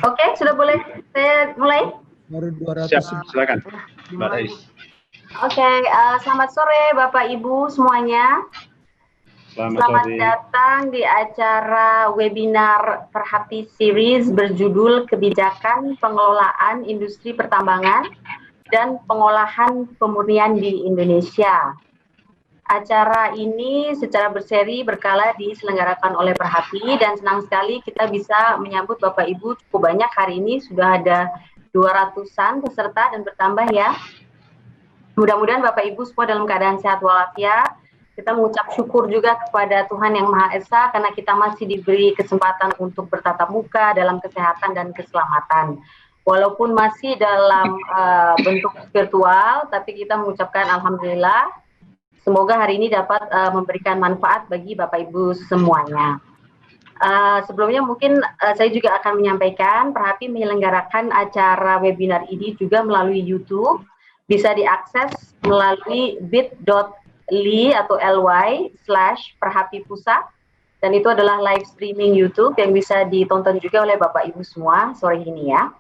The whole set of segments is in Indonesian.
Oke, sudah boleh saya mulai? Baru 200. Siap, silakan, Mbak Rais. Oke, selamat sore Bapak Ibu semuanya. Selamat datang di acara webinar Perhati Series berjudul Kebijakan Pengelolaan Industri Pertambangan dan Pengolahan Pemurnian di Indonesia. Acara ini secara berseri berkala diselenggarakan oleh Perhati dan senang sekali kita bisa menyambut Bapak Ibu cukup banyak hari ini, sudah ada 200-an peserta dan bertambah ya. Mudah-mudahan Bapak Ibu semua dalam keadaan sehat walafiat. Kita mengucap syukur juga kepada Tuhan Yang Maha Esa karena kita masih diberi kesempatan untuk bertatap muka dalam kesehatan dan keselamatan. Walaupun masih dalam bentuk virtual, tapi kita mengucapkan alhamdulillah. Semoga hari ini dapat memberikan manfaat bagi Bapak Ibu semuanya. Sebelumnya mungkin saya juga akan menyampaikan Perhati menyelenggarakan acara webinar ini juga melalui YouTube. Bisa diakses melalui bit.ly atau ly/perhatipusa, dan itu adalah live streaming YouTube yang bisa ditonton juga oleh Bapak Ibu semua sore ini ya.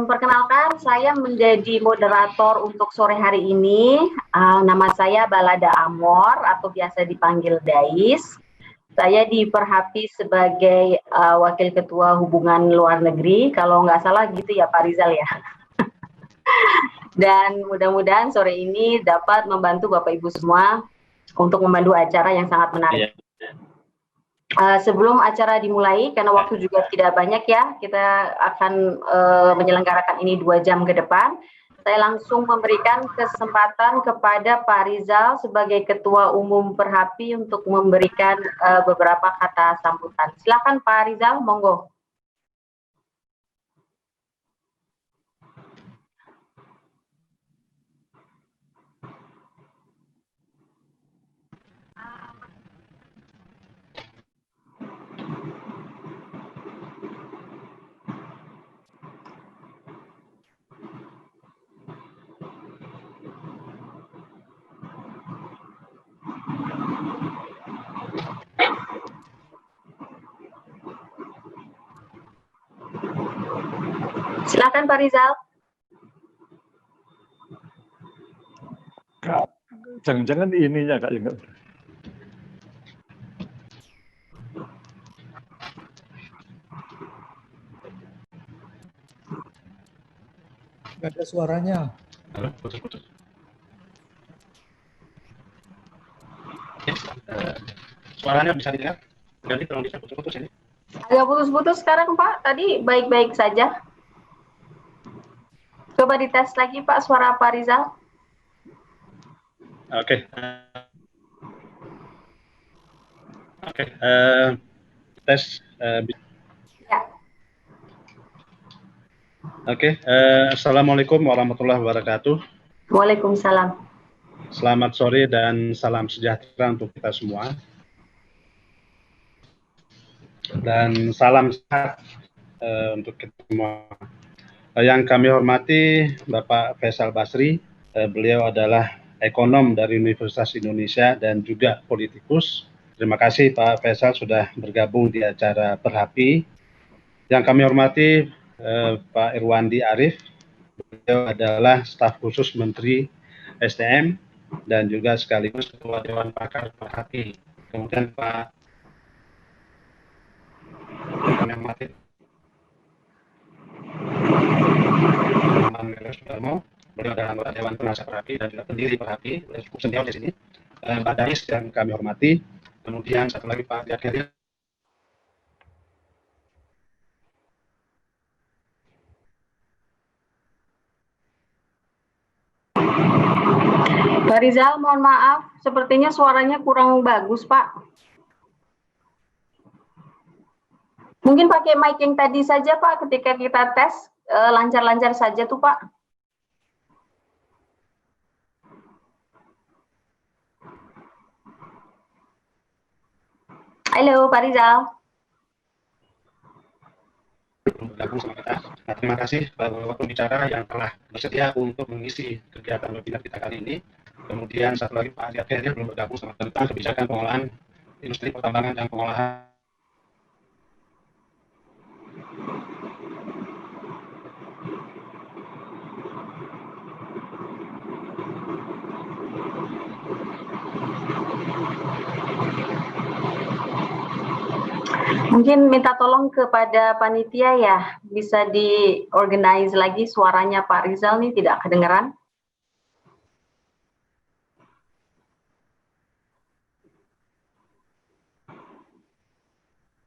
Perkenalkan, saya menjadi moderator untuk sore hari ini. Nama saya Balada Amor atau biasa dipanggil Dais. Saya di Perhati sebagai Wakil Ketua Hubungan Luar Negeri, kalau nggak salah gitu ya Pak Rizal ya. Dan mudah-mudahan sore ini dapat membantu Bapak Ibu semua untuk memandu acara yang sangat menarik. Sebelum acara dimulai, karena waktu juga tidak banyak ya, kita akan menyelenggarakan ini 2 jam ke depan. Saya langsung memberikan kesempatan kepada Pak Rizal sebagai Ketua Umum Perhapi untuk memberikan beberapa kata sambutan. Silakan Pak Rizal, monggo. Silakan Pak Rizal. Kak, jangan-jangan ininya Kak yang nggak ada suaranya. Halo, putus-putus. Suaranya bisa didengar? Jadi tolong bisa putus-putus ini. Agak putus-putus sekarang Pak, tadi baik-baik saja. Coba dites lagi Pak suara Pak Rizal. Oke. Tes. Ya. Oke, Assalamualaikum warahmatullahi wabarakatuh. Waalaikumsalam. Selamat sore dan salam sejahtera untuk kita semua. Dan salam sehat untuk kita semua. Yang kami hormati Bapak Faisal Basri, beliau adalah ekonom dari Universitas Indonesia dan juga politikus. Terima kasih Pak Faisal sudah bergabung di acara Perhapi. Yang kami hormati Pak Irwandi Arif, beliau adalah staf khusus Menteri SDM dan juga sekaligus Ketua Dewan Pakar Perhati. Kemudian Pak kami hormati beliau adalah anggota Dewan Penasihat Perhati dan juga pendiri Perhati, cukup senior di sini. Mbak Dais yang kami hormati. Kemudian satu lagi Pak Diakhiril. Pak Rizal, mohon maaf, sepertinya suaranya kurang bagus, Pak. Mungkin pakai mic yang tadi saja, Pak, ketika kita tes, lancar-lancar saja tuh, Pak. Halo, Pak Rizal. Bergabung sama kita. Nah, terima kasih Bapak pembicara yang telah bersedia untuk mengisi kegiatan webinar kita kali ini. Kemudian satu lagi Pak Diakhiril belum bergabung sama tentang kebijakan pengolahan industri pertambangan dan pengolahan Mungkin minta tolong kepada panitia ya, bisa di-organize lagi suaranya Pak Rizal nih tidak kedengeran.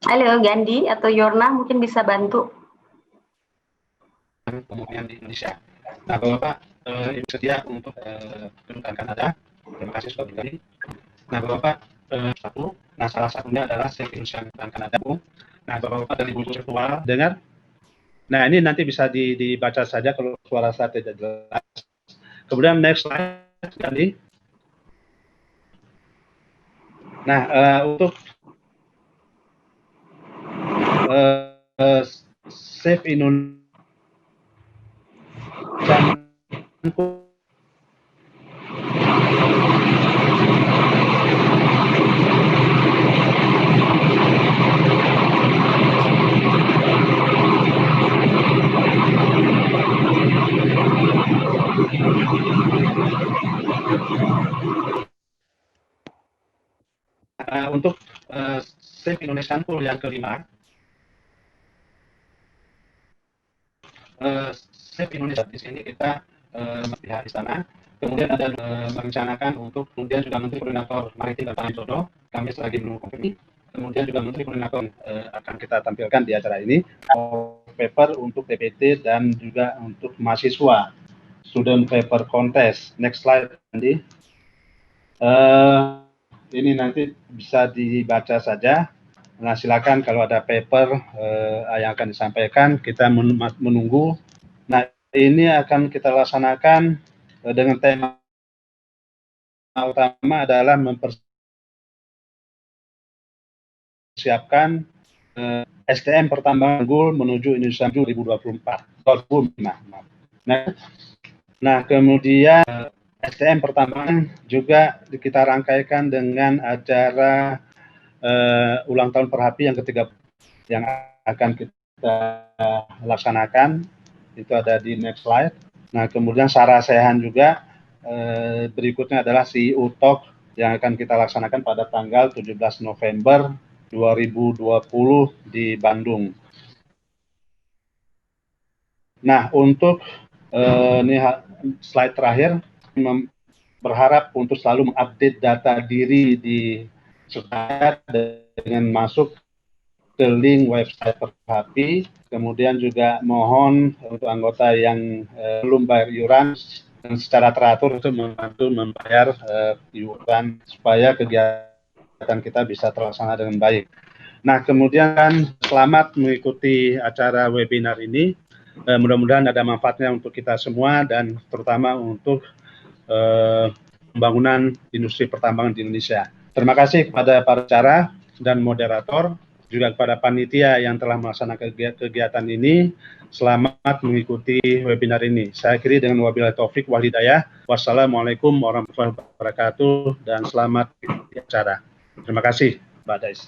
Halo Gandhi atau Yorna mungkin bisa bantu. Pemukiman di Indonesia. Nah, Bapak ini sedia untuk kedudukan Kanada. Terima kasih sudah bergabung. Nah, Bapak satu. Nah, salah satunya adalah Indonesia dan Kanada. Nah, Bapak dari buku virtual dengar. Nah, ini nanti bisa dibaca saja kalau suara saya tidak jelas. Kemudian next slide, Gandhi. Nah, untuk Save Indonesia untuk Save Indonesian Pool yang kelima, Save Indonesia di sini kita pihak istana, kemudian ada merencanakan untuk kemudian juga Menteri Koordinator Maritim dan Pangan Jodoh, kami lagi menunggu kompeni, kemudian juga Menteri Koordinator akan kita tampilkan di acara ini paper untuk DPT dan juga untuk mahasiswa student paper contest. Next slide, Andi. Ini nanti bisa dibaca saja. Nah, silakan kalau ada paper yang akan disampaikan, kita menunggu. Nah, ini akan kita laksanakan dengan tema utama adalah mempersiapkan SDM pertambangan unggul menuju Indonesia 2024. Nah, kemudian SDM pertambangan juga kita rangkaikan dengan acara ulang tahun Perhapi yang ketiga yang akan kita laksanakan. Itu ada di next slide. Nah, kemudian Sarasehan juga berikutnya adalah CEO Talk yang akan kita laksanakan pada tanggal 17 November 2020 di Bandung. Nah, untuk ini slide terakhir, berharap untuk selalu mengupdate data diri di serta dengan masuk ke link website Perhapi. Kemudian juga mohon untuk anggota yang belum bayar iuran dan secara teratur untuk membantu membayar iuran supaya kegiatan kita bisa terlaksana dengan baik. Nah, kemudian selamat mengikuti acara webinar ini. Mudah-mudahan ada manfaatnya untuk kita semua dan terutama untuk pembangunan industri pertambangan di Indonesia. Terima kasih kepada para pengacara dan moderator, juga kepada panitia yang telah melaksanakan kegiatan ini. Selamat mengikuti webinar ini. Saya akhiri dengan wabillahi taufik wal hidayah. Wassalamualaikum warahmatullahi wabarakatuh dan selamat mengikuti acara. Terima kasih, Mbak Dais.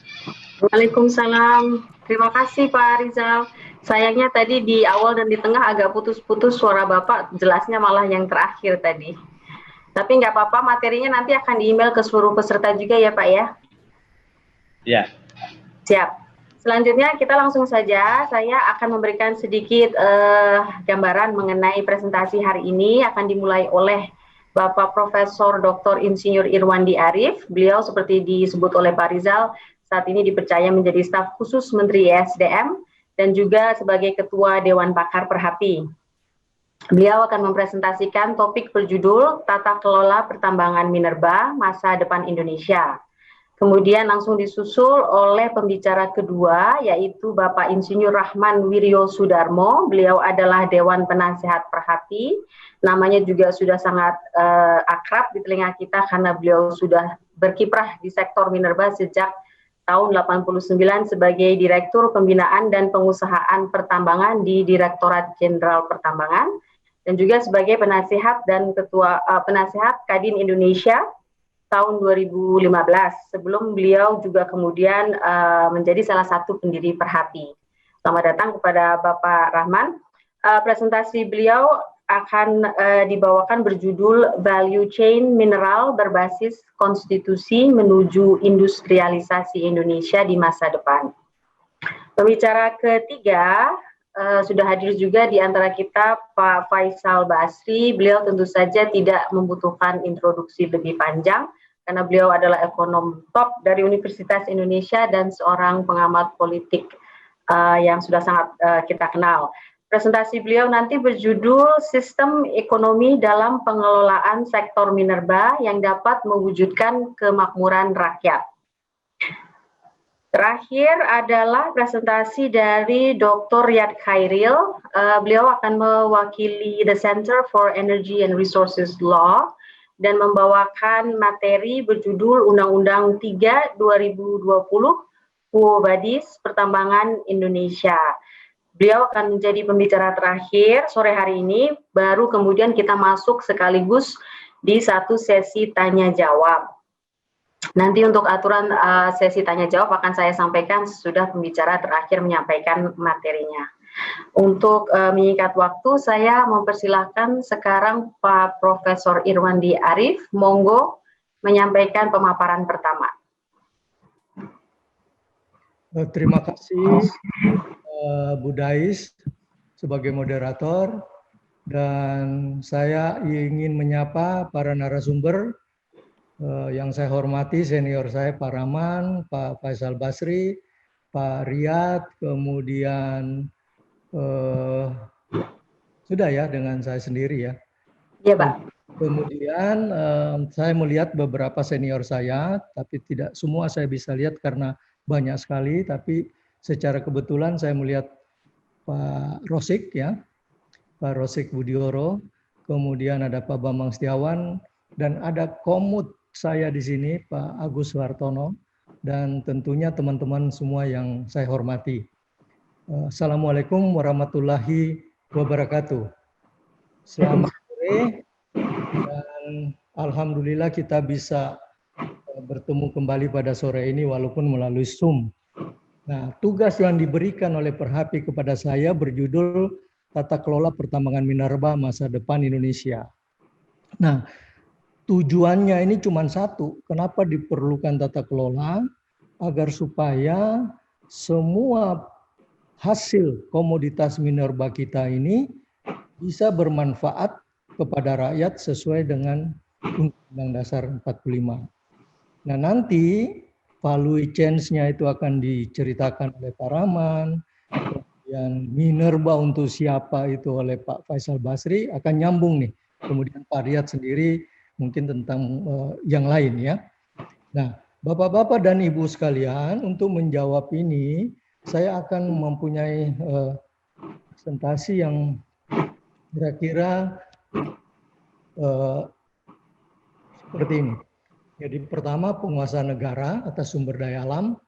Waalaikumsalam. Terima kasih Pak Rizal. Sayangnya tadi di awal dan di tengah agak putus-putus suara Bapak, jelasnya malah yang terakhir tadi. Tapi nggak apa-apa, materinya nanti akan di-email ke seluruh peserta juga ya Pak ya? Ya. Siap. Selanjutnya kita langsung saja, saya akan memberikan sedikit gambaran mengenai presentasi hari ini. Akan dimulai oleh Bapak Profesor Dr. Insinyur Irwandi Arif. Beliau seperti disebut oleh Pak Rizal, saat ini dipercaya menjadi staf khusus Menteri ESDM dan juga sebagai Ketua Dewan Pakar Perhapi. Beliau akan mempresentasikan topik berjudul Tata Kelola Pertambangan Minerba Masa Depan Indonesia. Kemudian langsung disusul oleh pembicara kedua, yaitu Bapak Insinyur Rahman Wiryo Sudarmo. Beliau adalah Dewan Penasehat Perhapi. Namanya juga sudah sangat akrab di telinga kita karena beliau sudah berkiprah di sektor minerba sejak tahun 89 sebagai Direktur Pembinaan dan Pengusahaan Pertambangan di Direktorat Jenderal Pertambangan dan juga sebagai penasehat dan ketua penasehat Kadin Indonesia tahun 2015. Sebelum beliau juga kemudian menjadi salah satu pendiri Perhapi. Selamat datang kepada Bapak Rahman. Presentasi beliau akan dibawakan berjudul Value Chain Mineral Berbasis Konstitusi Menuju Industrialisasi Indonesia di Masa Depan. Pembicara ketiga sudah hadir juga di antara kita Pak Faisal Basri. Beliau tentu saja tidak membutuhkan introduksi lebih panjang karena beliau adalah ekonom top dari Universitas Indonesia dan seorang pengamat politik yang sudah sangat kita kenal. Presentasi beliau nanti berjudul Sistem Ekonomi dalam Pengelolaan Sektor Minerba yang dapat mewujudkan kemakmuran rakyat. Terakhir adalah presentasi dari Dr. Riyad Khairil. Beliau akan mewakili The Center for Energy and Resources Law dan membawakan materi berjudul Undang-Undang 3 2020 Quo Vadis Pertambangan Indonesia. Beliau akan menjadi pembicara terakhir sore hari ini, baru kemudian kita masuk sekaligus di satu sesi tanya-jawab. Nanti untuk aturan sesi tanya-jawab akan saya sampaikan sesudah pembicara terakhir menyampaikan materinya. Untuk menyingkat waktu, saya mempersilahkan sekarang Pak Profesor Irwandi Arif, monggo menyampaikan pemaparan pertama. Terima kasih Bu Dais sebagai moderator, dan saya ingin menyapa para narasumber yang saya hormati, senior saya Pak Rahman, Pak Faisal Basri, Pak Riyad, kemudian sudah ya dengan saya sendiri ya. Iya Pak. Kemudian saya melihat beberapa senior saya, tapi tidak semua saya bisa lihat karena banyak sekali, tapi secara kebetulan saya melihat Pak Rosik ya, Pak Rosik Budioro, kemudian ada Pak Bambang Setiawan, dan ada komut saya di sini Pak Agus Wartono, dan tentunya teman-teman semua yang saya hormati. Assalamualaikum warahmatullahi wabarakatuh. Selamat sore, dan alhamdulillah kita bisa bertemu kembali pada sore ini walaupun melalui Zoom. Nah, tugas yang diberikan oleh Perhapi kepada saya berjudul Tata Kelola Pertambangan Minerba Masa Depan Indonesia. Nah, tujuannya ini cuma satu, kenapa diperlukan tata kelola? Agar supaya semua hasil komoditas minerba kita ini bisa bermanfaat kepada rakyat sesuai dengan Undang-Undang Dasar 45. Nah nanti value change-nya itu akan diceritakan oleh Pak Rahman, kemudian minerba untuk siapa itu oleh Pak Faisal Basri, akan nyambung nih. Kemudian Pak Riyad sendiri mungkin tentang yang lain ya. Nah, Bapak-bapak dan Ibu sekalian, untuk menjawab ini, saya akan mempunyai presentasi yang kira-kira seperti ini. Jadi pertama, penguasaan negara atas sumber daya alam,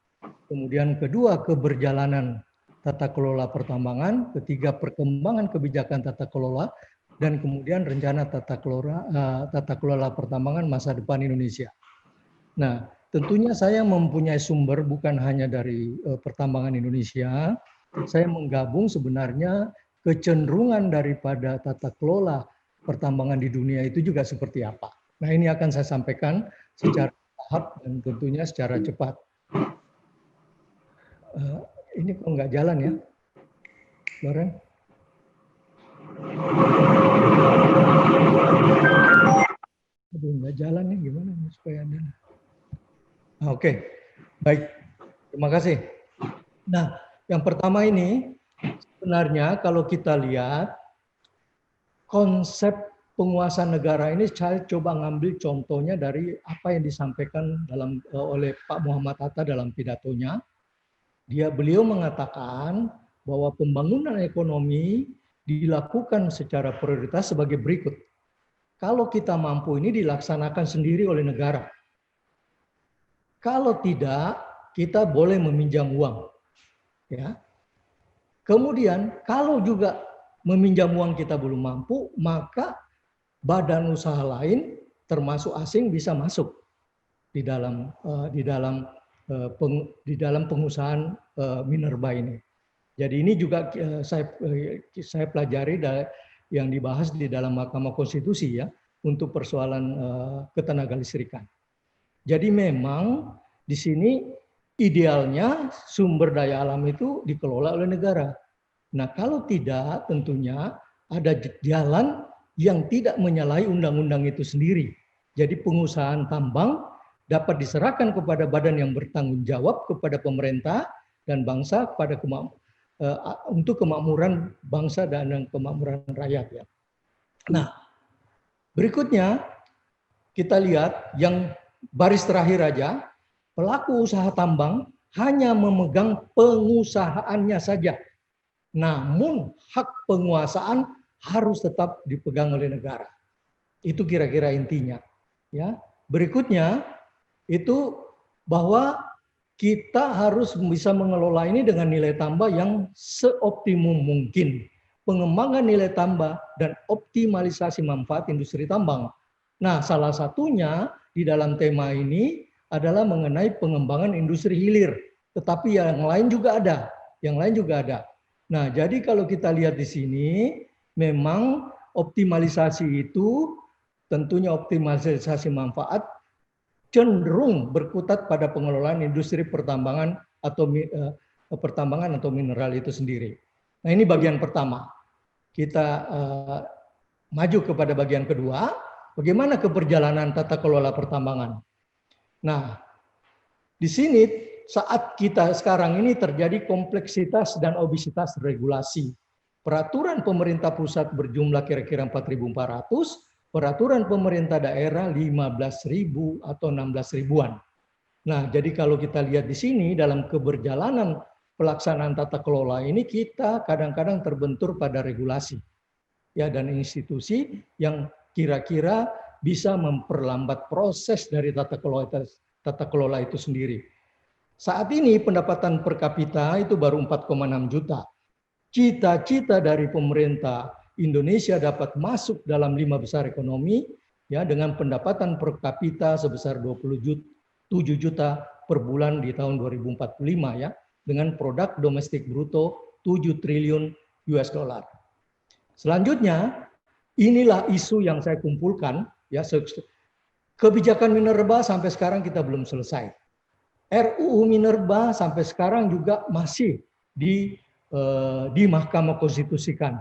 kemudian kedua, keberjalanan tata kelola pertambangan, ketiga, perkembangan kebijakan tata kelola, dan kemudian rencana tata kelola pertambangan masa depan Indonesia. Nah, tentunya saya mempunyai sumber bukan hanya dari pertambangan Indonesia, saya menggabung sebenarnya kecenderungan daripada tata kelola pertambangan di dunia itu juga seperti apa. Nah, ini akan saya sampaikan secara tahap dan tentunya secara cepat. Ini kok nggak jalan ya, Loren? Aduh, nggak jalan nih, gimana supaya ada? Oke, baik. Terima kasih. Nah, yang pertama ini sebenarnya kalau kita lihat konsep penguasaan negara ini, saya coba ngambil contohnya dari apa yang disampaikan oleh Pak Muhammad Hatta dalam pidatonya. Beliau mengatakan bahwa pembangunan ekonomi dilakukan secara prioritas sebagai berikut. Kalau kita mampu ini dilaksanakan sendiri oleh negara. Kalau tidak, kita boleh meminjam uang. Ya. Kemudian, kalau juga meminjam uang kita belum mampu, maka badan usaha lain, termasuk asing, bisa masuk di dalam pengusahaan minerba ini. Jadi ini juga saya pelajari yang dibahas di dalam Mahkamah Konstitusi ya untuk persoalan ketenaga listrikan. Jadi memang di sini idealnya sumber daya alam itu dikelola oleh negara. Nah, kalau tidak, tentunya ada jalan yang tidak menyalahi undang-undang itu sendiri. Jadi pengusahaan tambang dapat diserahkan kepada badan yang bertanggung jawab, kepada pemerintah dan bangsa, pada untuk kemakmuran bangsa dan kemakmuran rakyat. Ya. Nah, berikutnya kita lihat yang baris terakhir aja, pelaku usaha tambang hanya memegang pengusahaannya saja. Namun hak penguasaan harus tetap dipegang oleh negara. Itu kira-kira intinya. Ya. Berikutnya itu bahwa kita harus bisa mengelola ini dengan nilai tambah yang seoptimum mungkin. Pengembangan nilai tambah dan optimalisasi manfaat industri tambang. Nah, salah satunya di dalam tema ini adalah mengenai pengembangan industri hilir. Tetapi yang lain juga ada. Yang lain juga ada. Nah, jadi kalau kita lihat di sini, memang optimalisasi itu tentunya optimalisasi manfaat cenderung berkutat pada pengelolaan industri pertambangan atau mineral itu sendiri. Nah, ini bagian pertama. Kita maju kepada bagian kedua, bagaimana keberjalanan tata kelola pertambangan. Nah, di sini saat kita sekarang ini terjadi kompleksitas dan obesitas regulasi. Peraturan pemerintah pusat berjumlah kira-kira 4.400, peraturan pemerintah daerah 15.000 atau 16.000-an. Nah, jadi kalau kita lihat di sini dalam keberjalanan pelaksanaan tata kelola ini kita kadang-kadang terbentur pada regulasi. Ya, dan institusi yang kira-kira bisa memperlambat proses dari tata kelola itu sendiri. Saat ini pendapatan per kapita itu baru 4,6 juta. Cita-cita dari pemerintah Indonesia dapat masuk dalam 5 besar ekonomi ya dengan pendapatan per kapita sebesar 27 juta per bulan di tahun 2045 ya dengan produk domestik bruto 7 triliun US dollar. Selanjutnya, inilah isu yang saya kumpulkan ya, kebijakan minerba sampai sekarang kita belum selesai. RUU Minerba sampai sekarang juga masih di Mahkamah Konstitusikan.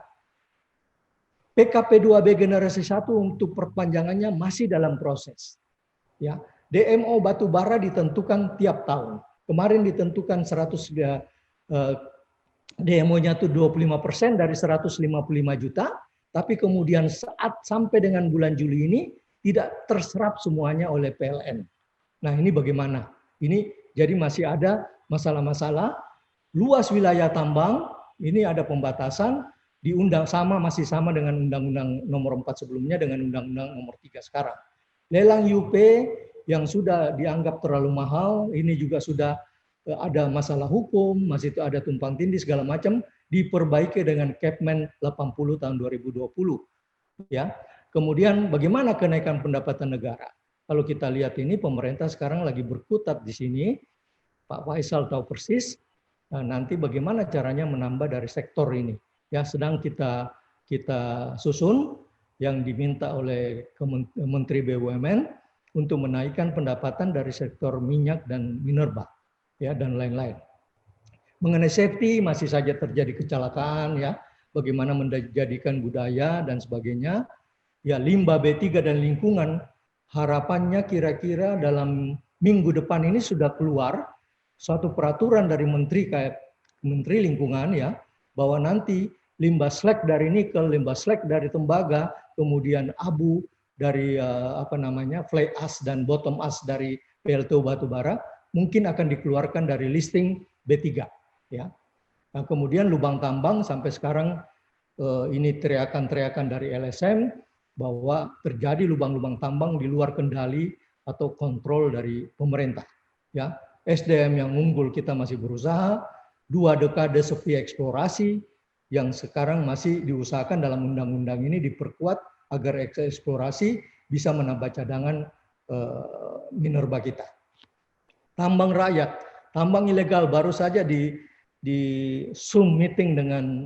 PKP 2B generasi 1 untuk perpanjangannya masih dalam proses. Ya, DMO batubara ditentukan tiap tahun. Kemarin ditentukan 100 DMO-nya itu 25% dari 155 juta, tapi kemudian saat sampai dengan bulan Juli ini tidak terserap semuanya oleh PLN. Nah, ini bagaimana? Ini jadi masih ada masalah-masalah. Luas wilayah tambang, ini ada pembatasan, masih sama dengan Undang-Undang Nomor 4 sebelumnya dengan Undang-Undang Nomor 3 sekarang. Lelang UP yang sudah dianggap terlalu mahal, ini juga sudah ada masalah hukum, masih itu ada tumpang tindih segala macam, diperbaiki dengan Kepmen 80 tahun 2020. Ya. Kemudian bagaimana kenaikan pendapatan negara? Kalau kita lihat ini pemerintah sekarang lagi berkutat di sini, Pak Faisal tahu persis. Nah, nanti bagaimana caranya menambah dari sektor ini? Ya, sedang kita susun yang diminta oleh Menteri BUMN untuk menaikkan pendapatan dari sektor minyak dan minerba, ya dan lain-lain. Mengenai safety masih saja terjadi kecelakaan, ya. Bagaimana menjadikan budaya dan sebagainya. Ya, limbah B3 dan lingkungan. Harapannya kira-kira dalam minggu depan ini sudah keluar suatu peraturan dari Menteri Lingkungan ya bahwa nanti limbah slag dari nikel, limbah slag dari tembaga, kemudian abu dari fly ash dan bottom ash dari PLTU batubara mungkin akan dikeluarkan dari listing B3 ya. Nah, kemudian lubang tambang sampai sekarang ini teriakan-teriakan dari LSM bahwa terjadi lubang-lubang tambang di luar kendali atau kontrol dari pemerintah. Ya, SDM yang unggul kita masih berusaha, 2 dekade sepi eksplorasi yang sekarang masih diusahakan dalam undang-undang ini diperkuat agar eksplorasi bisa menambah cadangan minerba kita. Tambang rakyat, tambang ilegal baru saja di Zoom meeting dengan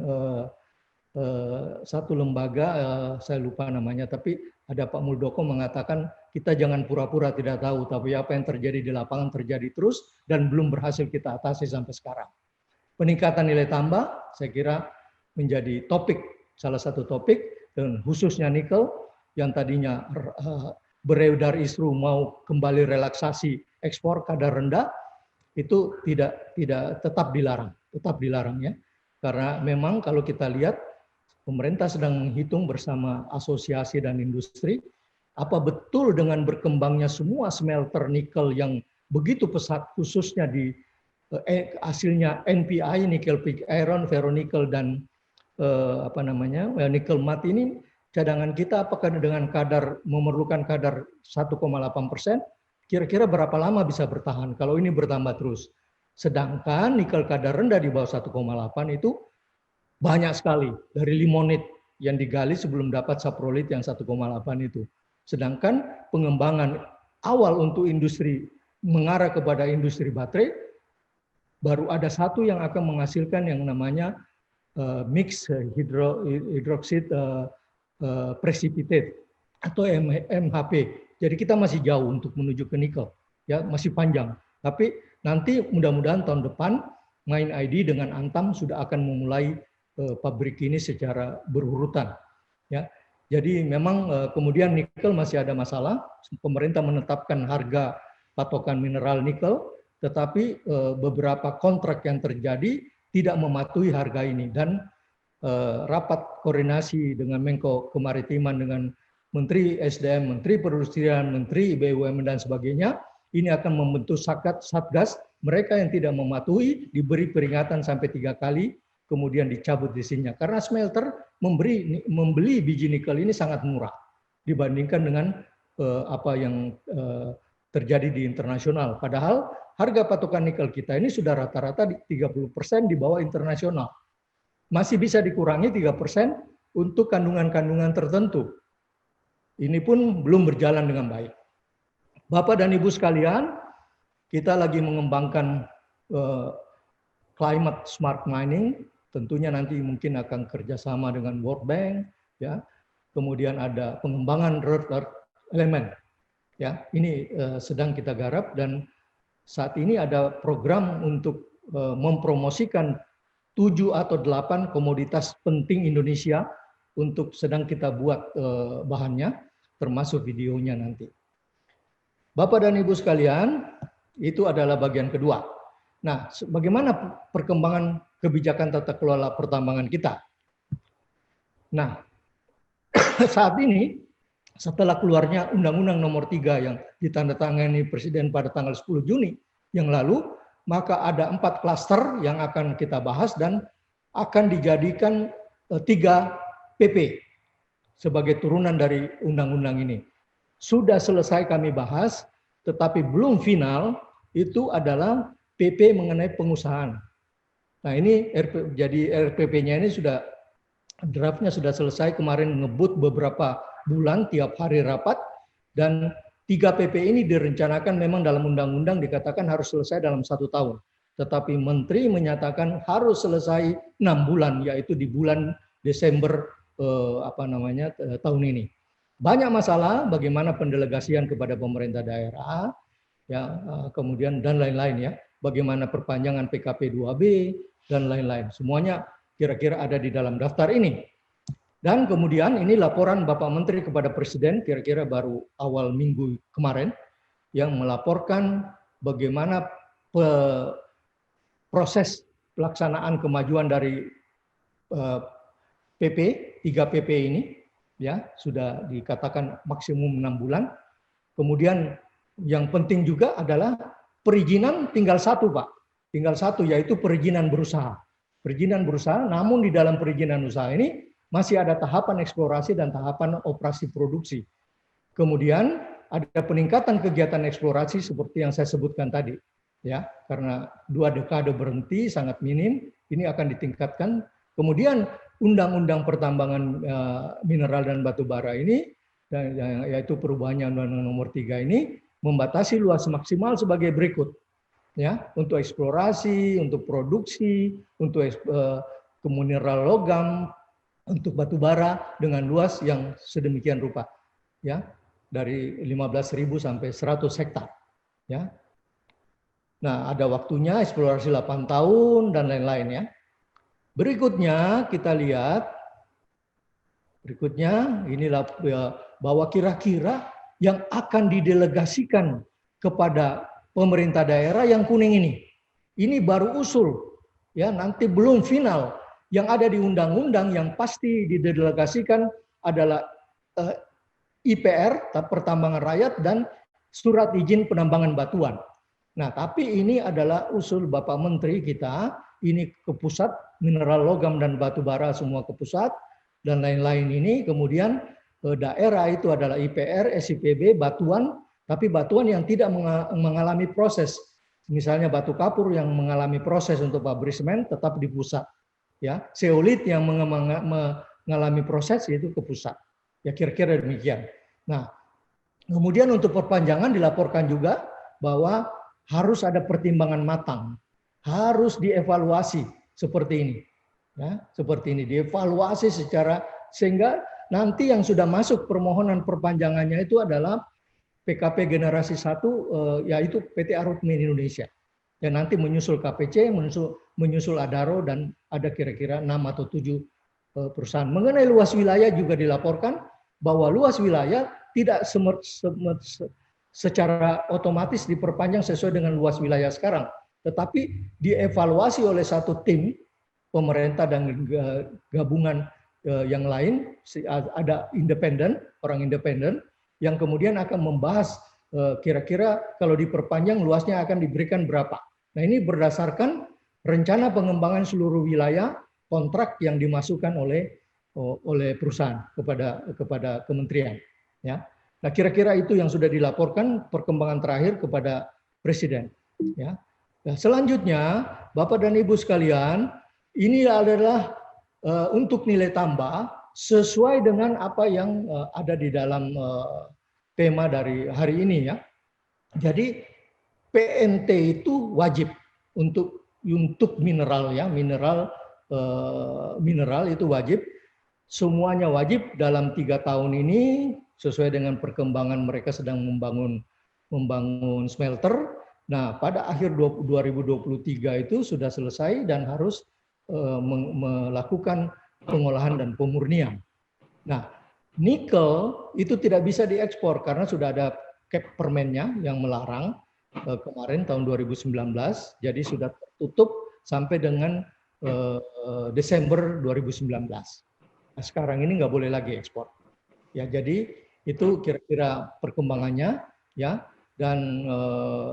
satu lembaga, saya lupa namanya, tapi ada Pak Muldoko mengatakan kita jangan pura-pura tidak tahu, tapi apa yang terjadi di lapangan terjadi terus dan belum berhasil kita atasi sampai sekarang. Peningkatan nilai tambah, saya kira menjadi topik, salah satu topik, dan khususnya nikel yang tadinya beredar isu mau kembali relaksasi ekspor kadar rendah, itu tetap dilarang ya. Karena memang kalau kita lihat pemerintah sedang menghitung bersama asosiasi dan industri, apa betul dengan berkembangnya semua smelter nikel yang begitu pesat, khususnya di hasilnya NPI, nickel pig iron, ferronikel dan nickel matte ini, cadangan kita apakah dengan kadar memerlukan kadar 1,8%, kira-kira berapa lama bisa bertahan kalau ini bertambah terus. Sedangkan nikel kadar rendah di bawah 1,8 itu banyak sekali dari limonit yang digali sebelum dapat saprolit yang 1,8 itu. Sedangkan pengembangan awal untuk industri mengarah kepada industri baterai baru ada satu yang akan menghasilkan yang namanya mix hydroxide precipitate atau MHP. Jadi kita masih jauh untuk menuju ke nikel, ya masih panjang. Tapi nanti mudah-mudahan tahun depan Main ID dengan Antam sudah akan memulai pabrik ini secara berurutan. Ya, jadi memang kemudian nikel masih ada masalah. Pemerintah menetapkan harga patokan mineral nikel, tetapi beberapa kontrak yang terjadi tidak mematuhi harga ini dan rapat koordinasi dengan Menko Kemaritiman dengan Menteri SDM, Menteri Perindustrian, Menteri BUMN dan sebagainya, ini akan membentuk satgas. Mereka yang tidak mematuhi diberi peringatan sampai 3 kali, kemudian dicabut izinnya. Karena smelter membeli biji nikel ini sangat murah dibandingkan dengan apa yang terjadi di internasional. Padahal harga patokan nikel kita ini sudah rata-rata 30% di bawah internasional. Masih bisa dikurangi 3% untuk kandungan-kandungan tertentu. Ini pun belum berjalan dengan baik. Bapak dan Ibu sekalian, kita lagi mengembangkan climate smart mining, tentunya nanti mungkin akan kerjasama dengan World Bank, ya. Kemudian ada pengembangan rare earth element, ya. Ini sedang kita garap dan saat ini ada program untuk mempromosikan 7 atau 8 komoditas penting Indonesia untuk sedang kita buat bahannya, termasuk videonya nanti. Bapak dan Ibu sekalian, itu adalah bagian kedua. Nah, bagaimana perkembangan kebijakan tata kelola pertambangan kita? Nah, saat ini setelah keluarnya Undang-Undang Nomor 3 yang ditandatangani Presiden pada tanggal 10 Juni yang lalu, maka ada 4 klaster yang akan kita bahas dan akan dijadikan 3 PP sebagai turunan dari undang-undang ini. Sudah selesai kami bahas, tetapi belum final, itu adalah PP mengenai pengusahaan. Nah ini jadi RPP-nya ini sudah, draftnya sudah selesai, kemarin ngebut beberapa bulan tiap hari rapat, dan 3 PP ini direncanakan memang dalam undang-undang dikatakan harus selesai dalam 1 tahun. Tetapi Menteri menyatakan harus selesai 6 bulan, yaitu di bulan Desember tahun ini. Banyak masalah bagaimana pendelegasian kepada pemerintah daerah, ya, kemudian dan lain-lain ya, bagaimana perpanjangan PKP 2B dan lain-lain. Semuanya kira-kira ada di dalam daftar ini. Dan kemudian ini laporan Bapak Menteri kepada Presiden kira-kira baru awal minggu kemarin yang melaporkan bagaimana proses pelaksanaan kemajuan dari PP 3 PP ini, ya sudah dikatakan maksimum 6 bulan. Kemudian yang penting juga adalah perizinan tinggal 1, Pak. Tinggal 1, yaitu perizinan berusaha. Perizinan berusaha, namun di dalam perizinan usaha ini masih ada tahapan eksplorasi dan tahapan operasi produksi. Kemudian ada peningkatan kegiatan eksplorasi seperti yang saya sebutkan tadi. Ya, karena 2 dekade berhenti sangat minim, ini akan ditingkatkan. Kemudian Undang-Undang Pertambangan Mineral dan Batu Bara ini, yaitu perubahannya Undang-Undang Nomor 3 ini, membatasi luas maksimal sebagai berikut. Ya, untuk eksplorasi, untuk produksi, untuk mineral logam, untuk batu bara dengan luas yang sedemikian rupa. Ya, dari 15.000 sampai 100 hektar. Ya. Nah, ada waktunya eksplorasi 8 tahun dan lain-lain ya. Berikutnya kita lihat, inilah bahwa kira-kira yang akan didelegasikan kepada pemerintah daerah yang kuning ini. Ini baru usul, ya nanti belum final. Yang ada di undang-undang yang pasti didelegasikan adalah IPR, pertambangan rakyat, dan surat izin penambangan batuan. Nah, tapi ini adalah usul Bapak Menteri kita, ini ke pusat, mineral logam dan batu bara semua ke pusat, dan lain-lain ini. Kemudian daerah itu adalah IPR, SIPB, batuan, tapi batuan yang tidak mengalami proses. Misalnya batu kapur yang mengalami proses untuk pabrik semen tetap di pusat. Ya, zeolit yang mengalami proses itu ke pusat. Ya kira-kira demikian. Nah, kemudian untuk perpanjangan dilaporkan juga bahwa harus ada pertimbangan matang, harus dievaluasi seperti ini, ya seperti ini dievaluasi secara sehingga nanti yang sudah masuk permohonan perpanjangannya itu adalah PKP generasi 1 yaitu PT Arutmin Indonesia. Dan nanti menyusul KPC, menyusul Adaro dan ada kira-kira 6 atau 7 perusahaan. Mengenai luas wilayah juga dilaporkan bahwa luas wilayah tidak secara otomatis diperpanjang sesuai dengan luas wilayah sekarang, tetapi dievaluasi oleh satu tim pemerintah dan gabungan yang lain, ada independen, orang independen yang kemudian akan membahas kira-kira kalau diperpanjang luasnya akan diberikan berapa. Nah, ini berdasarkan rencana pengembangan seluruh wilayah kontrak yang dimasukkan oleh perusahaan kepada kementerian, ya. Nah, kira-kira itu yang sudah dilaporkan perkembangan terakhir kepada Presiden. Ya. Nah, selanjutnya, Bapak dan Ibu sekalian, ini adalah untuk nilai tambah sesuai dengan apa yang ada di dalam tema dari hari ini ya. Jadi PMT itu wajib untuk mineral ya, mineral itu wajib. Semuanya wajib dalam 3 tahun ini sesuai dengan perkembangan mereka sedang membangun smelter. Nah, pada akhir 2023 itu sudah selesai dan harus melakukan pengolahan dan pemurnian. Nah, nikel itu tidak bisa diekspor karena sudah ada cap permennya yang melarang kemarin tahun 2019, jadi sudah tertutup sampai dengan Desember 2019. Nah, sekarang ini nggak boleh lagi ekspor. Ya, jadi itu kira-kira perkembangannya ya, dan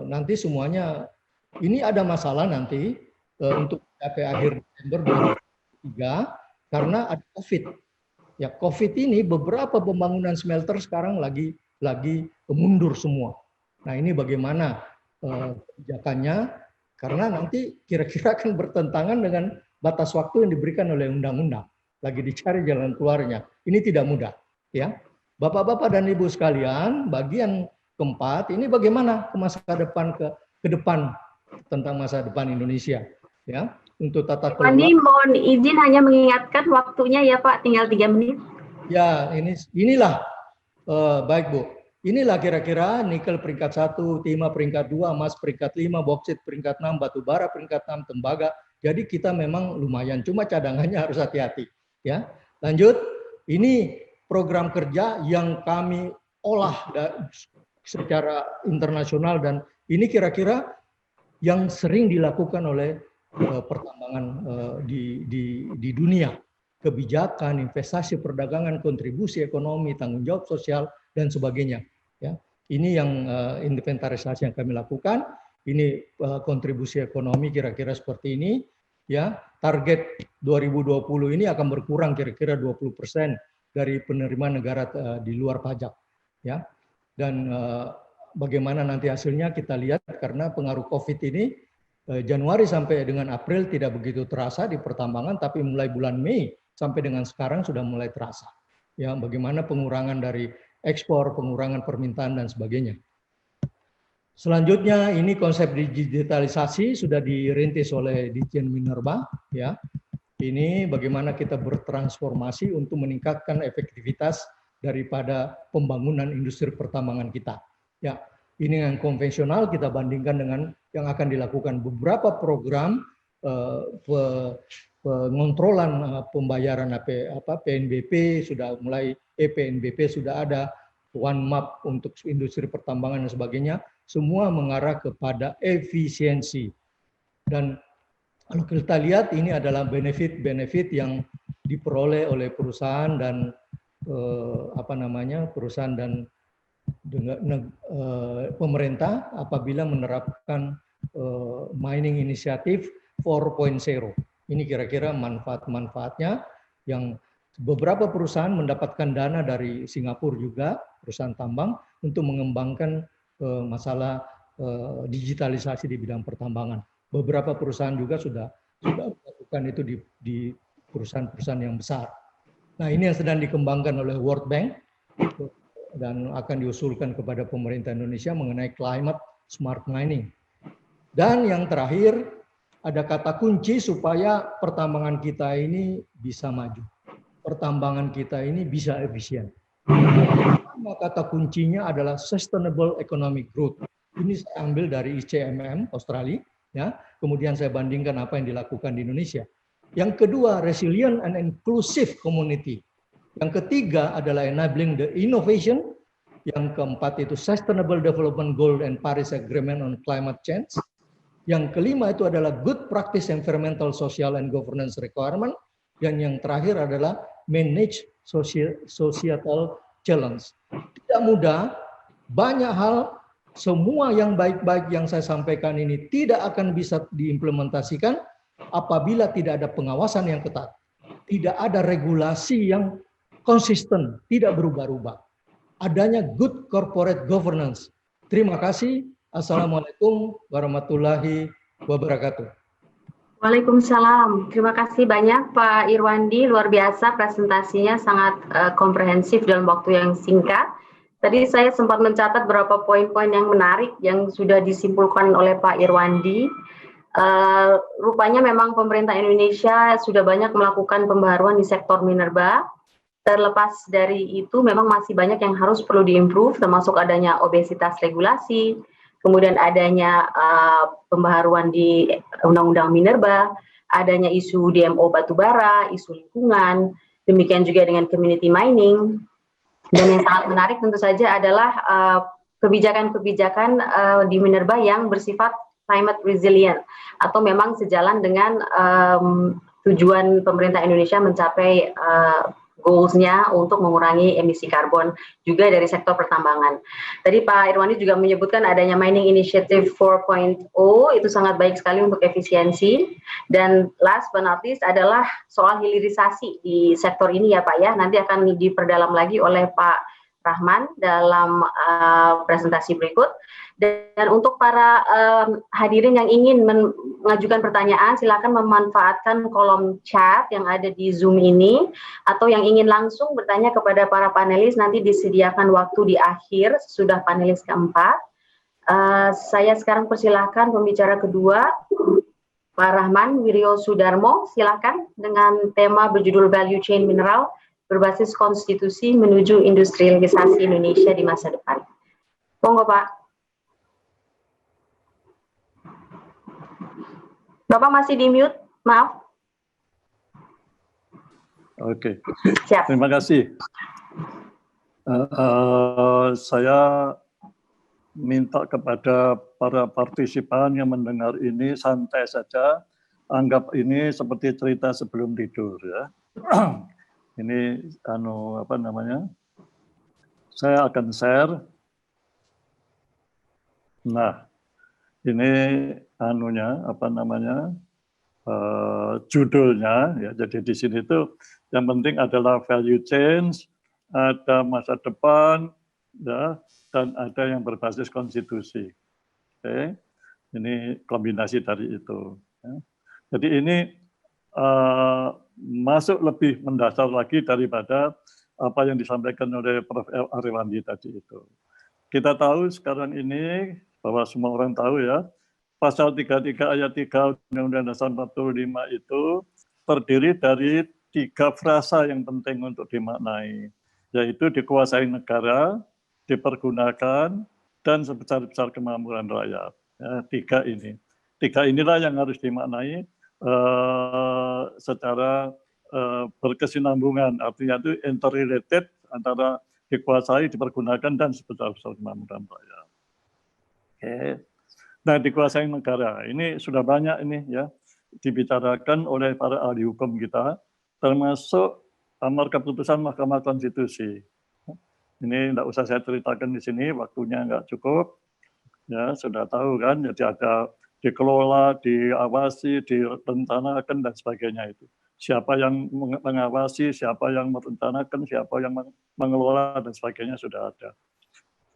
nanti semuanya ini ada masalah nanti untuk sampai akhir Desember 2023 karena ada COVID. Ya, COVID ini beberapa pembangunan smelter sekarang lagi mundur semua. Nah, ini bagaimana kebijakannya karena nanti kira-kira akan bertentangan dengan batas waktu yang diberikan oleh undang-undang. Lagi dicari jalan keluarnya. Ini tidak mudah, ya. Bapak-bapak dan Ibu sekalian, bagian keempat ini bagaimana ke masa depan ke depan tentang masa depan Indonesia, ya. Untuk tata kelola. Andi mohon izin hanya mengingatkan waktunya ya Pak, tinggal 3 menit. Ya, inilah baik Bu. Inilah kira-kira nikel peringkat 1, timah peringkat 2, emas peringkat 5, boksit peringkat 6, batu bara peringkat 6, tembaga. Jadi kita memang lumayan, cuma cadangannya harus hati-hati. Ya, lanjut. Ini program kerja yang kami olah secara internasional dan ini kira-kira yang sering dilakukan oleh pertambangan di dunia. Kebijakan, investasi, perdagangan, kontribusi ekonomi, tanggung jawab sosial dan sebagainya. Ya, ini yang inventarisasi yang kami lakukan. Ini kontribusi ekonomi kira-kira seperti ini. Ya, target 2020 ini akan berkurang kira-kira 20% dari penerimaan negara di luar pajak. Ya, dan bagaimana nanti hasilnya kita lihat karena pengaruh COVID ini Januari sampai dengan April tidak begitu terasa di pertambangan, tapi mulai bulan Mei sampai dengan sekarang sudah mulai terasa. Ya, bagaimana pengurangan dari ekspor, pengurangan permintaan dan sebagainya. Selanjutnya ini konsep digitalisasi sudah dirintis oleh Ditjen Minerba. Ya, ini bagaimana kita bertransformasi untuk meningkatkan efektivitas daripada pembangunan industri pertambangan kita. Ya, ini yang konvensional kita bandingkan dengan yang akan dilakukan beberapa program pengontrolan pembayaran PNBP sudah mulai, PNBP sudah ada, One Map untuk industri pertambangan dan sebagainya, semua mengarah kepada efisiensi. Dan kalau kita lihat ini adalah benefit-benefit yang diperoleh oleh perusahaan dan perusahaan dan pemerintah apabila menerapkan mining inisiatif 4.0. Ini kira-kira manfaat-manfaatnya yang beberapa perusahaan mendapatkan dana dari Singapura juga, perusahaan tambang, untuk mengembangkan masalah digitalisasi di bidang pertambangan. Beberapa perusahaan juga sudah melakukan itu di perusahaan-perusahaan yang besar. Nah, ini yang sedang dikembangkan oleh World Bank dan akan diusulkan kepada pemerintah Indonesia mengenai climate smart mining. Dan yang terakhir, ada kata kunci supaya pertambangan kita ini bisa maju. Pertambangan kita ini bisa efisien. Kata kuncinya adalah sustainable economic growth. Ini saya ambil dari ICMM Australia, ya. Kemudian saya bandingkan apa yang dilakukan di Indonesia. Yang kedua, resilient and inclusive community. Yang ketiga adalah enabling the innovation. Yang keempat itu Sustainable Development Goal and Paris Agreement on Climate Change. Yang kelima itu adalah good practice environmental, social, and governance requirement. Dan yang terakhir adalah manage societal challenge. Tidak mudah, banyak hal, semua yang baik-baik yang saya sampaikan ini tidak akan bisa diimplementasikan apabila tidak ada pengawasan yang ketat. Tidak ada regulasi yang konsisten, tidak berubah-ubah. Adanya good corporate governance. Terima kasih. Assalamualaikum warahmatullahi wabarakatuh. Waalaikumsalam. Terima kasih banyak Pak Irwandi, luar biasa presentasinya, sangat komprehensif dalam waktu yang singkat. Tadi saya sempat mencatat beberapa poin-poin yang menarik yang sudah disimpulkan oleh Pak Irwandi. Rupanya memang pemerintah Indonesia sudah banyak melakukan pembaharuan di sektor minerba. Terlepas dari itu, memang masih banyak yang harus perlu diimprove, termasuk adanya obesitas regulasi, kemudian adanya pembaharuan di Undang-Undang Minerba, adanya isu DMO batubara, isu lingkungan, demikian juga dengan community mining. Dan yang sangat menarik tentu saja adalah kebijakan-kebijakan di Minerba yang bersifat climate resilient, atau memang sejalan dengan tujuan pemerintah Indonesia mencapai goals-nya untuk mengurangi emisi karbon juga dari sektor pertambangan. Tadi Pak Irwandi juga menyebutkan adanya Mining Initiative 4.0, itu sangat baik sekali untuk efisiensi. Dan last but not least adalah soal hilirisasi di sektor ini ya Pak ya, nanti akan diperdalam lagi oleh Pak Rahman dalam presentasi berikut. Dan untuk para hadirin yang ingin mengajukan pertanyaan, silakan memanfaatkan kolom chat yang ada di Zoom ini, atau yang ingin langsung bertanya kepada para panelis, nanti disediakan waktu di akhir sudah panelis keempat. Saya sekarang persilahkan pembicara kedua, Pak Rahman Wiryo Sudarmo, silakan dengan tema berjudul Value Chain Mineral berbasis konstitusi menuju industrialisasi Indonesia di masa depan. Monggo Pak. Bapak masih di mute, maaf. Oke, Siap. Terima kasih. Saya minta kepada para partisipan yang mendengar ini santai saja, anggap ini seperti cerita sebelum tidur ya. Ini saya akan share. Nah, ini judulnya ya. Jadi di sini tuh yang penting adalah value change, ada masa depan ya, dan ada yang berbasis konstitusi. Oke. Ini kombinasi dari itu ya. Jadi ini masuk lebih mendasar lagi daripada apa yang disampaikan oleh Prof. Irwandi tadi itu. Kita tahu sekarang ini bahwa semua orang tahu ya, pasal 33 ayat 3 Undang-Undang Dasar 45 itu terdiri dari 3 frasa yang penting untuk dimaknai. yaitu dikuasai negara, dipergunakan, dan sebesar-besar kemampuan rakyat. Ya, tiga inilah yang harus dimaknai secara berkesinambungan, artinya itu interrelated antara dikuasai, dipergunakan, dan sebesar-besar kemampuan rakyat. Oke. Nah, dikuasai negara ini sudah banyak ini ya dibicarakan oleh para ahli hukum kita, termasuk amar keputusan Mahkamah Konstitusi. Ini tidak usah saya ceritakan di sini, waktunya nggak cukup. Ya, sudah tahu kan, jadi ada dikelola, diawasi, direncanakan, dan sebagainya itu. Siapa yang mengawasi, siapa yang merencanakan, siapa yang mengelola, dan sebagainya sudah ada.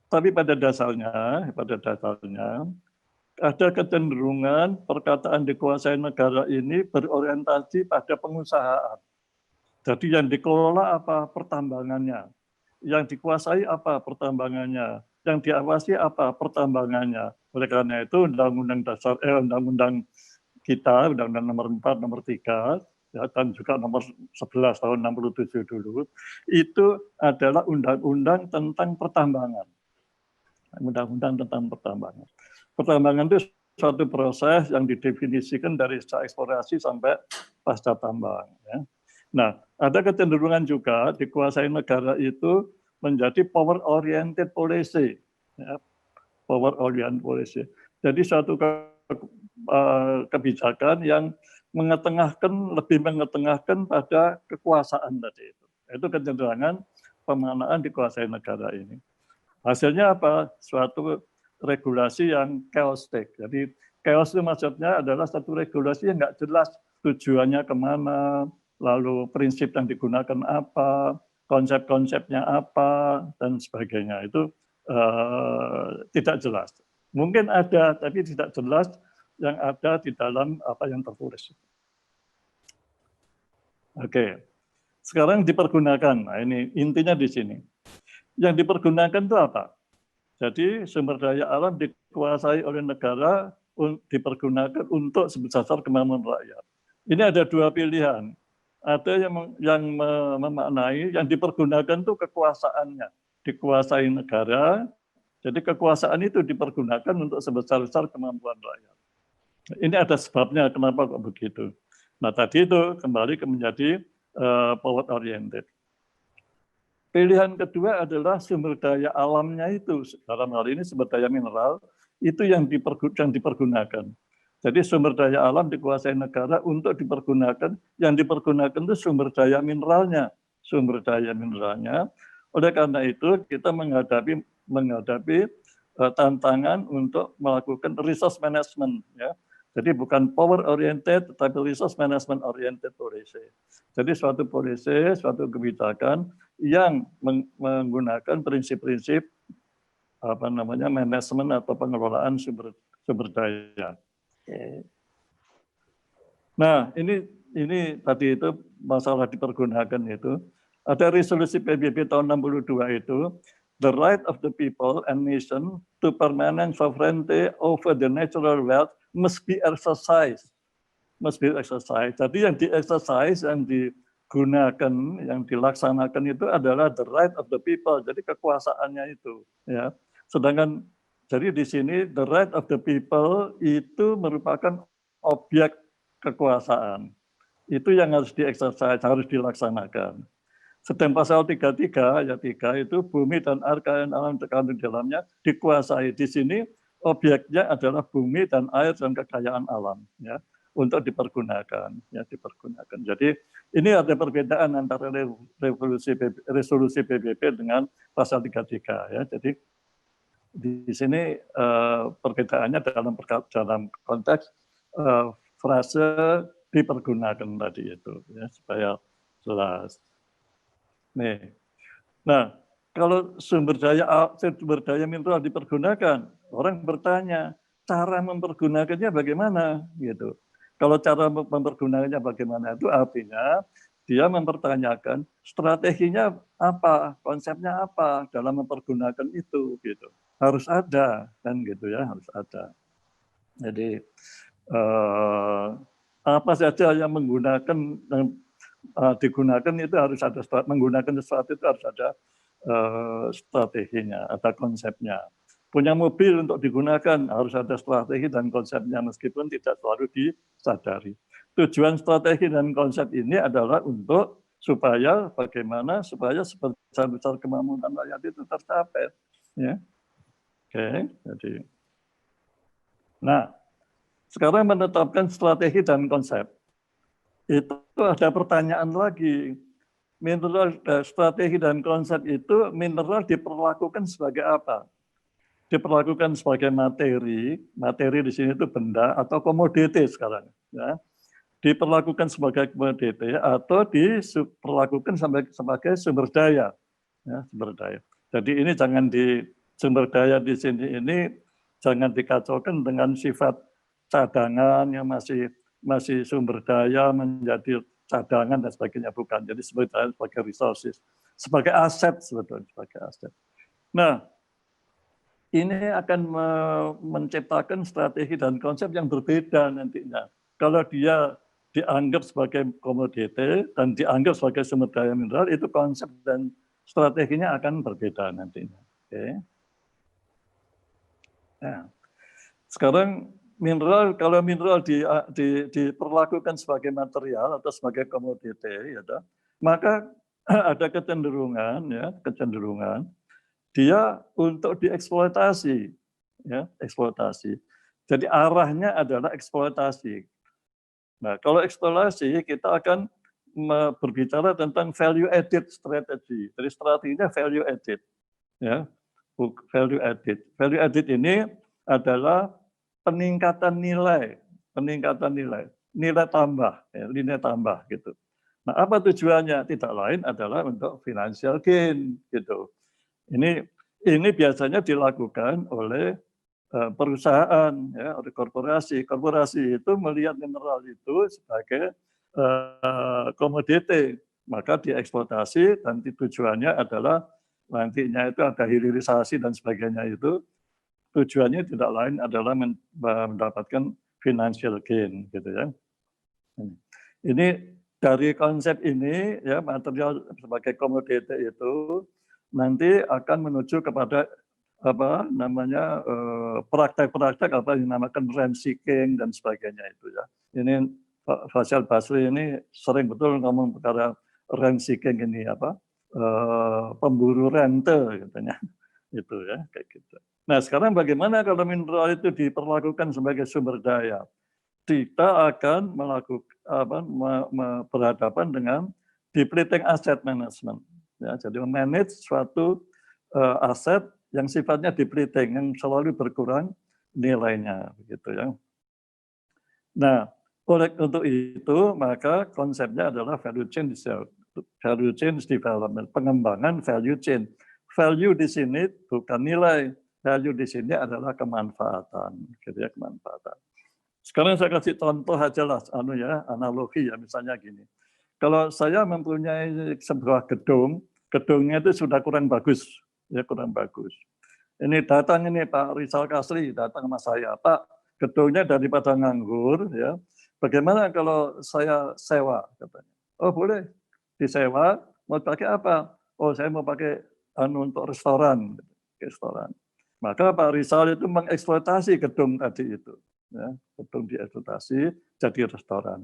Tapi pada dasarnya ada kecenderungan perkataan dikuasai negara ini berorientasi pada pengusahaan. Jadi yang dikelola apa? Pertambangannya. Yang dikuasai apa? Pertambangannya. Yang diawasi apa? Pertambangannya. Oleh karena itu Undang-Undang Dasar, Undang-Undang kita, Undang-Undang nomor 4, nomor 3, ya, dan juga nomor 11 tahun 67 dulu, itu adalah undang-undang tentang pertambangan. Undang-undang tentang pertambangan. Pertambangan itu suatu proses yang didefinisikan dari sejak eksplorasi sampai pasca tambang. Ya. Nah, ada kecenderungan juga dikuasai negara itu menjadi power oriented policy. Ya. Power oriented policy. Jadi suatu kebijakan yang lebih mengetengahkan pada kekuasaan tadi itu. Itu kecenderungan pemaknaan dikuasai negara ini. Hasilnya apa? Suatu regulasi yang chaotic. Jadi chaos itu maksudnya adalah satu regulasi yang nggak jelas tujuannya kemana, lalu prinsip yang digunakan apa, konsep-konsepnya apa, dan sebagainya. Itu tidak jelas. Mungkin ada, tapi tidak jelas yang ada di dalam apa yang tertulis. Oke, sekarang dipergunakan. Nah, ini intinya di sini. Yang dipergunakan itu apa? Jadi sumber daya alam dikuasai oleh negara, dipergunakan untuk sebesar kemampuan rakyat. Ini ada dua pilihan. Ada yang memaknai yang dipergunakan itu kekuasaannya, dikuasai negara. Jadi kekuasaan itu dipergunakan untuk sebesar kemampuan rakyat. Ini ada sebabnya kenapa kok begitu. Nah tadi itu kembali menjadi power oriented. Pilihan kedua adalah sumber daya alamnya itu, dalam hal ini sumber daya mineral, itu yang dipergunakan. Jadi sumber daya alam dikuasai negara untuk dipergunakan, yang dipergunakan itu sumber daya mineralnya. Oleh karena itu kita menghadapi tantangan untuk melakukan resource management. Ya. Jadi bukan power oriented, tetapi resource management oriented policy. Jadi suatu policy, suatu kebijakan yang menggunakan prinsip-prinsip manajemen atau pengelolaan sumber daya. Nah, ini tadi itu masalah dipergunakan itu. Ada resolusi PBB tahun 62 itu, the right of the people and nation to permanent sovereignty over the natural wealth must be exercised. Jadi yang di-exercise, yang digunakan, yang dilaksanakan itu adalah the right of the people. Jadi kekuasaannya itu. Ya. Sedangkan jadi di sini the right of the people itu merupakan objek kekuasaan. Itu yang harus di-exercise, harus dilaksanakan. Sedang pasal 33 ayat 3 itu bumi dan air kekayaan alam terkandung di dalamnya dikuasai. Di sini objeknya adalah bumi dan air dan kekayaan alam, ya, untuk dipergunakan, ya, dipergunakan. Jadi ini ada perbedaan antara resolusi PBB dengan pasal 33, ya. Jadi di sini perbedaannya dalam konteks frase dipergunakan tadi itu, ya, supaya jelas. Nih, nah kalau sumber daya mineral dipergunakan, orang bertanya cara mempergunakannya bagaimana, gitu. Kalau cara mempergunakannya bagaimana itu artinya dia mempertanyakan strateginya apa, konsepnya apa dalam mempergunakan itu, gitu. Harus ada, kan gitu ya, harus ada. Jadi apa saja yang menggunakan digunakan itu harus ada menggunakan sesuatu itu harus ada strateginya, ada konsepnya. Punya mobil untuk digunakan harus ada strategi dan konsepnya meskipun tidak selalu disadari. Tujuan strategi dan konsep ini adalah untuk supaya bagaimana supaya sebesar-besar kemampuan rakyat itu tercapai. Ya. Oke, jadi. Nah, sekarang menetapkan strategi dan konsep. Itu ada pertanyaan lagi. Mineral strategi dan konsep itu mineral diperlakukan sebagai apa? Diperlakukan sebagai materi di sini itu benda atau komoditi sekarang. Ya. Diperlakukan sebagai komoditi atau diperlakukan sebagai sumber daya. Ya, sumber daya. Jadi ini jangan sumber daya di sini ini jangan dikacaukan dengan sifat cadangan yang masih sumber daya menjadi cadangan dan sebagainya, bukan. Jadi sebagai resources, sebagai aset sebetulnya, sebagai aset. Nah, ini akan menciptakan strategi dan konsep yang berbeda nantinya. Kalau dia dianggap sebagai komoditi dan dianggap sebagai sumber daya mineral, itu konsep dan strateginya akan berbeda nantinya. Oke. Nah, sekarang kalau mineral diperlakukan sebagai material atau sebagai komoditi, ya, maka ada kecenderungan dia untuk dieksploitasi, ya, eksploitasi. Jadi arahnya adalah eksploitasi. Nah, kalau eksploitasi kita akan berbicara tentang value added strategy. Jadi strateginya value added, ya, value added. Value added ini adalah peningkatan nilai tambah, ya, nilai tambah gitu. Nah, apa tujuannya? Tidak lain adalah untuk financial gain gitu. Ini biasanya dilakukan oleh perusahaan, ya, oleh korporasi. Korporasi itu melihat mineral itu sebagai komoditi, maka dieksploitasi dan tujuannya adalah nantinya itu ada hilirisasi dan sebagainya itu. Tujuannya tidak lain adalah mendapatkan financial gain, gitu ya. Ini dari konsep ini, ya, material sebagai komoditi itu nanti akan menuju kepada praktek-praktek apa yang dinamakan rent seeking dan sebagainya itu, ya. Ini Pak Faisal Basri ini sering betul ngomong perkara rent seeking ini pemburu rente katanya itu, ya, kayak gitu. Nah, sekarang bagaimana kalau mineral itu diperlakukan sebagai sumber daya? Kita akan berhadapan dengan depleting asset management. Ya, jadi memanage suatu aset yang sifatnya depleting, yang selalu berkurang nilainya, begitu ya. Nah, untuk itu maka konsepnya adalah value chain development, pengembangan value chain. Value di sini bukan nilai, value di sini adalah kemanfaatan, gitu ya, kemanfaatan. Sekarang saya kasih contoh aja lah, analogi ya, misalnya gini. Kalau saya mempunyai sebuah gedungnya itu sudah kurang bagus, ya, kurang bagus. Ini datang ini Pak Rizal Kasri, datang sama saya, Pak, gedungnya daripada nganggur, ya, bagaimana kalau saya sewa, katanya. Oh boleh, disewa, mau pakai apa? Oh saya mau pakai untuk restoran. Maka Pak Rizal itu mengeksploitasi gedung tadi itu. Ya, gedung dieksploitasi jadi restoran.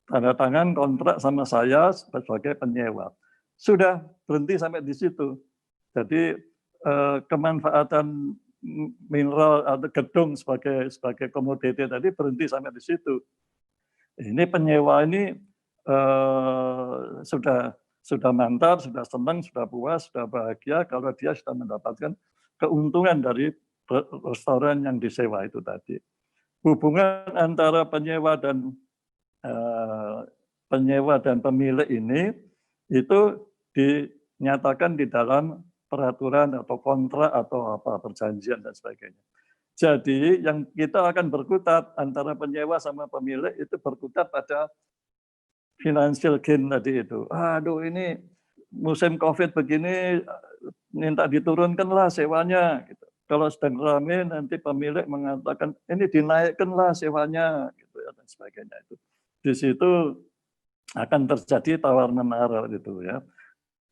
Tanda tangan kontrak sama saya sebagai penyewa. Sudah berhenti sampai di situ. Jadi kemanfaatan mineral atau gedung sebagai komoditi tadi berhenti sampai di situ. Ini penyewa ini sudah mantap, sudah senang, sudah puas, sudah bahagia kalau dia sudah mendapatkan keuntungan dari restoran yang disewa itu tadi. Hubungan antara penyewa dan pemilik ini itu dinyatakan di dalam peraturan atau kontrak atau perjanjian dan sebagainya. Jadi yang kita akan berkutat antara penyewa sama pemilik itu berkutat pada financial gain tadi itu. Aduh ini musim COVID begini minta diturunkanlah sewanya. Gitu. Kalau sedang ramai nanti pemilik mengatakan ini dinaikkanlah sewanya gitu ya dan sebagainya itu. Di situ akan terjadi tawar-menawar itu ya.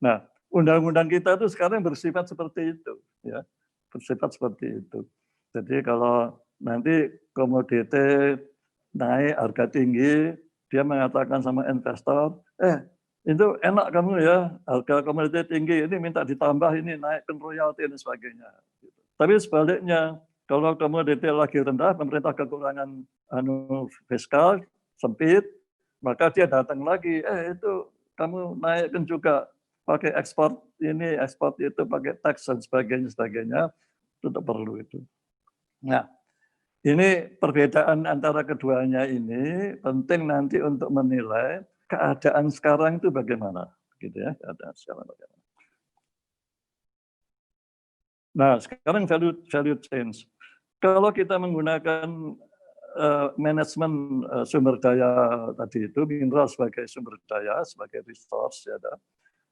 Nah, undang-undang kita itu sekarang bersifat seperti itu ya. Bersifat seperti itu. Jadi kalau nanti komoditi naik harga tinggi, dia mengatakan sama investor, itu enak kamu ya, harga komoditi tinggi, ini minta ditambah, ini naikkan royalti dan sebagainya. Tapi sebaliknya, kalau komoditi lagi rendah, pemerintah kekurangan fiskal, sempit, maka dia datang lagi, itu kamu naikkan juga pakai ekspor ini, ekspor itu, pakai tax dan sebagainya, itu tak perlu itu. Nah, ini perbedaan antara keduanya ini penting nanti untuk menilai keadaan sekarang itu bagaimana, gitu ya, keadaan sekarang bagaimana. Nah, sekarang value change. Kalau kita menggunakan manajemen sumber daya tadi itu, mineral sebagai sumber daya, sebagai resource, ya,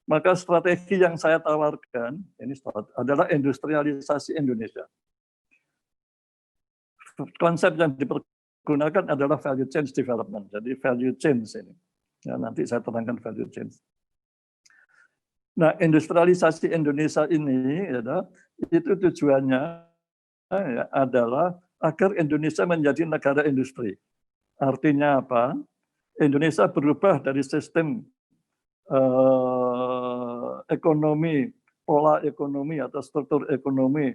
maka strategi yang saya tawarkan ini adalah industrialisasi Indonesia. Konsep yang dipergunakan adalah value change development. Jadi value change ini. Ya, nanti saya terangkan value change. Nah, industrialisasi Indonesia ini ya, itu tujuannya ya, adalah agar Indonesia menjadi negara industri. Artinya apa? Indonesia berubah dari sistem ekonomi, pola ekonomi atau struktur ekonomi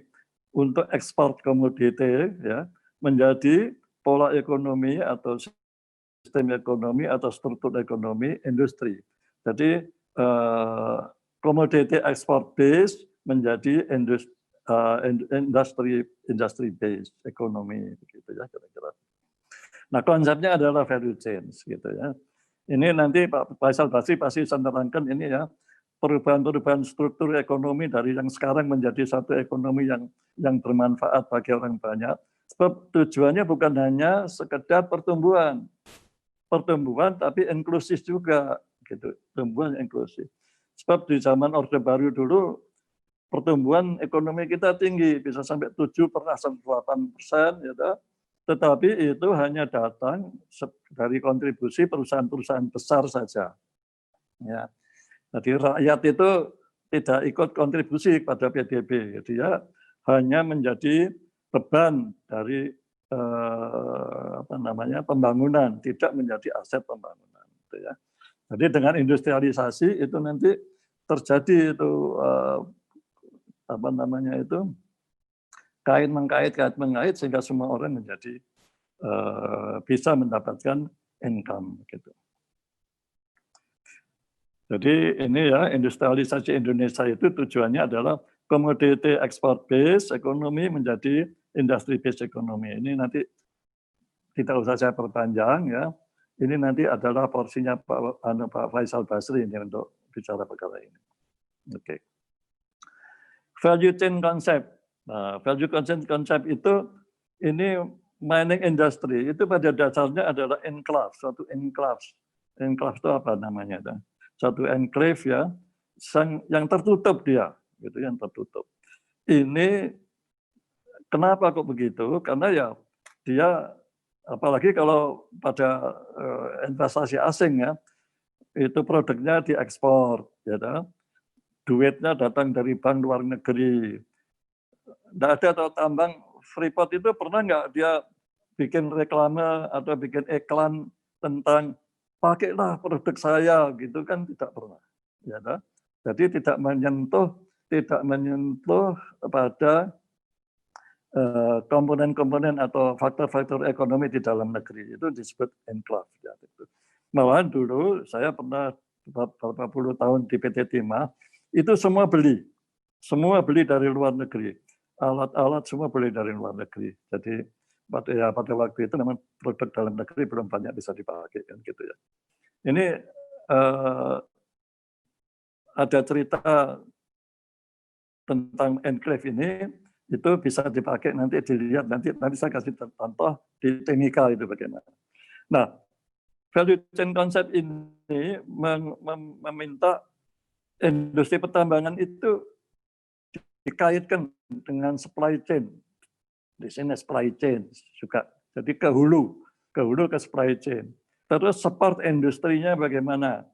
untuk ekspor komoditi ya, menjadi pola ekonomi atau sistem ekonomi atau struktur ekonomi industri. Jadi komoditi ekspor base menjadi industri base ekonomi, begitu ya kira-kira. Nah, konsepnya adalah value change, gitu ya. Ini nanti Pak Faisal Basri pasti menerangkan ini ya, perubahan-perubahan struktur ekonomi dari yang sekarang menjadi satu ekonomi yang bermanfaat bagi orang banyak. Sebab tujuannya bukan hanya sekedar pertumbuhan tapi inklusif juga, gitu. Pertumbuhan inklusif. Sebab di zaman Orde Baru dulu pertumbuhan ekonomi kita tinggi, bisa sampai 7,8%, ya. Tetapi itu hanya datang dari kontribusi perusahaan-perusahaan besar saja. Ya. Jadi rakyat itu tidak ikut kontribusi pada PDB, dia hanya menjadi beban dari pembangunan, tidak menjadi aset pembangunan. Gitu ya. Jadi dengan industrialisasi itu nanti terjadi itu kait-mengkait sehingga semua orang menjadi bisa mendapatkan income gitu. Jadi ini ya, industrialisasi Indonesia itu tujuannya adalah commodity export base ekonomi menjadi industry base ekonomi. Ini nanti tidak usah saya perpanjang ya. Ini nanti adalah porsinya Pak Faisal Basri ini untuk bicara perkara ini. Oke. Value chain concept. Nah, value chain concept itu ini mining industry itu pada dasarnya adalah enclave, suatu enclave. Enclave itu apa namanya? Satu enclave ya, yang tertutup dia, gitu, yang tertutup. Ini kenapa kok begitu? Karena ya dia, apalagi kalau pada investasi asing ya, itu produknya diekspor, ya, duitnya datang dari bank luar negeri. Tidak ada atau tambang Freeport itu pernah nggak dia bikin reklame atau bikin iklan tentang pakailah produk saya, gitu kan, tidak pernah. Ya, jadi tidak menyentuh pada komponen-komponen atau faktor-faktor ekonomi di dalam negeri, itu disebut enclave. Ya, gitu. Malahan dulu saya pernah beberapa puluh tahun di PT Timah, itu semua beli dari luar negeri, alat-alat semua beli dari luar negeri. Jadi pada waktu itu memang produk dalam negeri belum banyak bisa dipakai kan, gitu ya. Ini ada cerita tentang enclave ini, itu bisa dipakai nanti dilihat nanti saya kasih contoh di Timika itu bagaimana. Nah, value chain concept ini meminta industri pertambangan itu dikaitkan dengan supply chain. Di sini supply chain juga. Jadi ke hulu ke supply chain. Terus support industrinya bagaimana?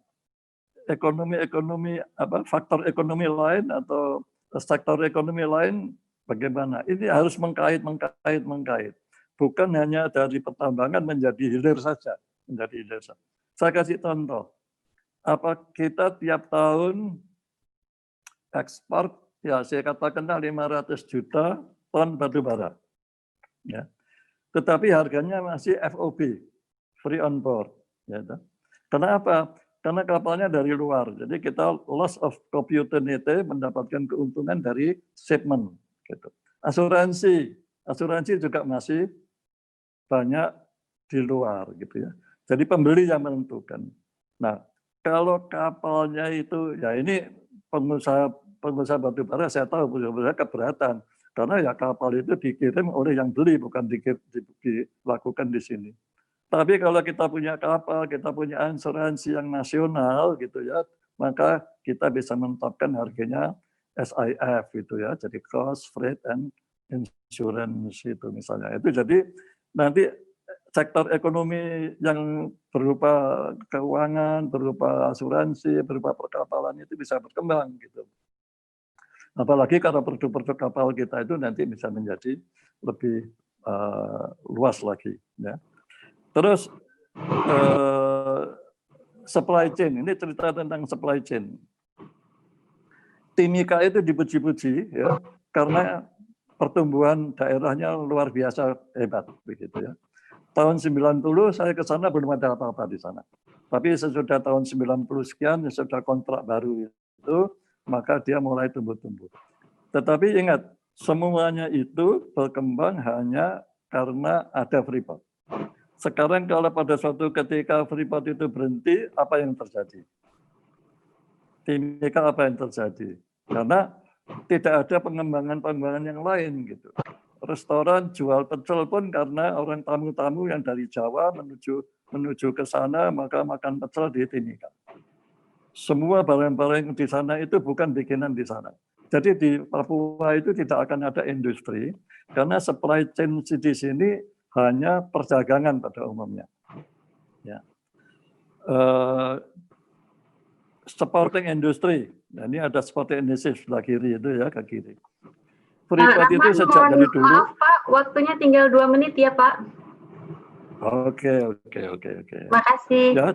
Faktor ekonomi lain atau sektor ekonomi lain bagaimana? Ini harus mengkait. Bukan hanya dari pertambangan menjadi hilir saja. Saya kasih contoh. Apa kita tiap tahun ekspor, ya saya katakanlah 500 juta ton batu bara. Ya. Tetapi harganya masih FOB, free on board. Ya. Kenapa? Karena kapalnya dari luar. Jadi kita loss of opportunity mendapatkan keuntungan dari shipment. Gitu. Asuransi juga masih banyak di luar. Gitu ya. Jadi pembeli yang menentukan. Nah, kalau kapalnya itu, ya ini pengusaha batu bara saya tahu pengusaha keberatan. Karena ya kapal itu dikirim oleh yang beli, bukan dilakukan di sini. Tapi kalau kita punya kapal, kita punya asuransi yang nasional gitu ya, maka kita bisa menetapkan harganya SIF gitu ya, jadi cost, freight, and insurance itu misalnya. Itu jadi nanti sektor ekonomi yang berupa keuangan, berupa asuransi, berupa perkapalan itu bisa berkembang gitu. Apalagi kalau produk-produk kapal kita itu nanti bisa menjadi lebih luas lagi ya. Terus supply chain, ini cerita tentang supply chain. Timika itu dipuji-puji ya, karena pertumbuhan daerahnya luar biasa hebat begitu ya. Tahun 90 saya ke sana belum ada apa-apa di sana. Tapi sesudah tahun 90 sekian, sesudah kontrak baru itu, maka dia mulai tumbuh-tumbuh. Tetapi ingat, semuanya itu berkembang hanya karena ada Freeport. Sekarang kalau pada suatu ketika Freeport itu berhenti, apa yang terjadi? Timika apa yang terjadi? Karena tidak ada pengembangan yang lain gitu. Restoran jual pecel pun karena orang tamu-tamu yang dari Jawa menuju ke sana maka makan pecel di Timika. Semua barang-barang di sana itu bukan bikinan di sana. Jadi di Papua itu tidak akan ada industri karena supply chain di sini hanya perdagangan pada umumnya. Ya. Supporting industry. Nah, ini ada supporting industry sebelah kiri itu ya, ke kiri. Freeport itu sejak dari dulu. Maaf Pak, waktunya tinggal 2 menit ya Pak. Oke. Makasih. Ya,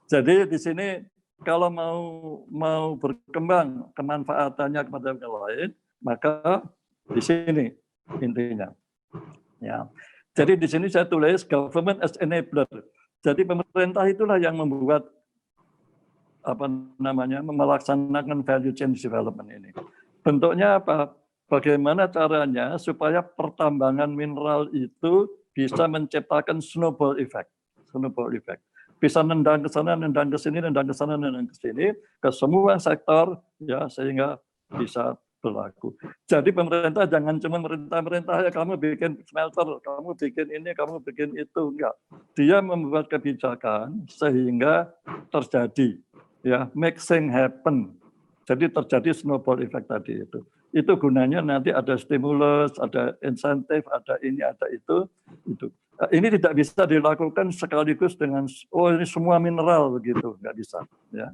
jadi di sini kalau mau berkembang kemanfaatannya kepada yang lain, maka di sini intinya. Ya. Jadi di sini saya tulis government as enabler. Jadi pemerintah itulah yang membuat melaksanakan value chain development ini. Bentuknya apa? Bagaimana caranya supaya pertambangan mineral itu bisa menciptakan snowball effect. Bisa nendang ke sana, nendang ke sini, nendang ke sana, nendang ke sini, ke semua sektor ya sehingga bisa berlaku. Jadi pemerintah jangan cuma merintah ya kamu bikin smelter, kamu bikin ini, kamu bikin itu, enggak. Dia membuat kebijakan sehingga terjadi ya make things happen. Jadi terjadi snowball effect tadi itu. Itu gunanya nanti ada stimulus, ada insentif, ada ini, ada itu. Ini tidak bisa dilakukan sekaligus dengan ini semua mineral begitu, nggak bisa. Ya.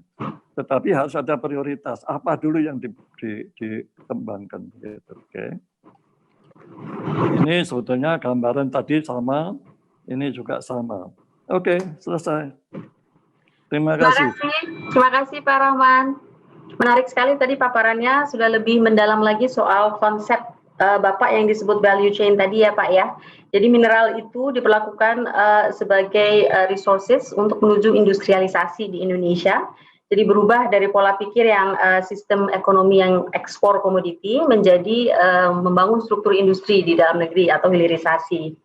Tetapi harus ada prioritas. Apa dulu yang dikembangkan? Gitu. Oke. Ini sebetulnya gambaran tadi sama, ini juga sama. Oke, selesai. Terima kasih. Terima kasih Pak Rahman. Menarik sekali tadi paparannya, sudah lebih mendalam lagi soal konsep Bapak yang disebut value chain tadi ya Pak ya. Jadi mineral itu diperlakukan sebagai resources untuk menuju industrialisasi di Indonesia. Jadi berubah dari pola pikir yang sistem ekonomi yang ekspor komoditi menjadi membangun struktur industri di dalam negeri atau hilirisasi.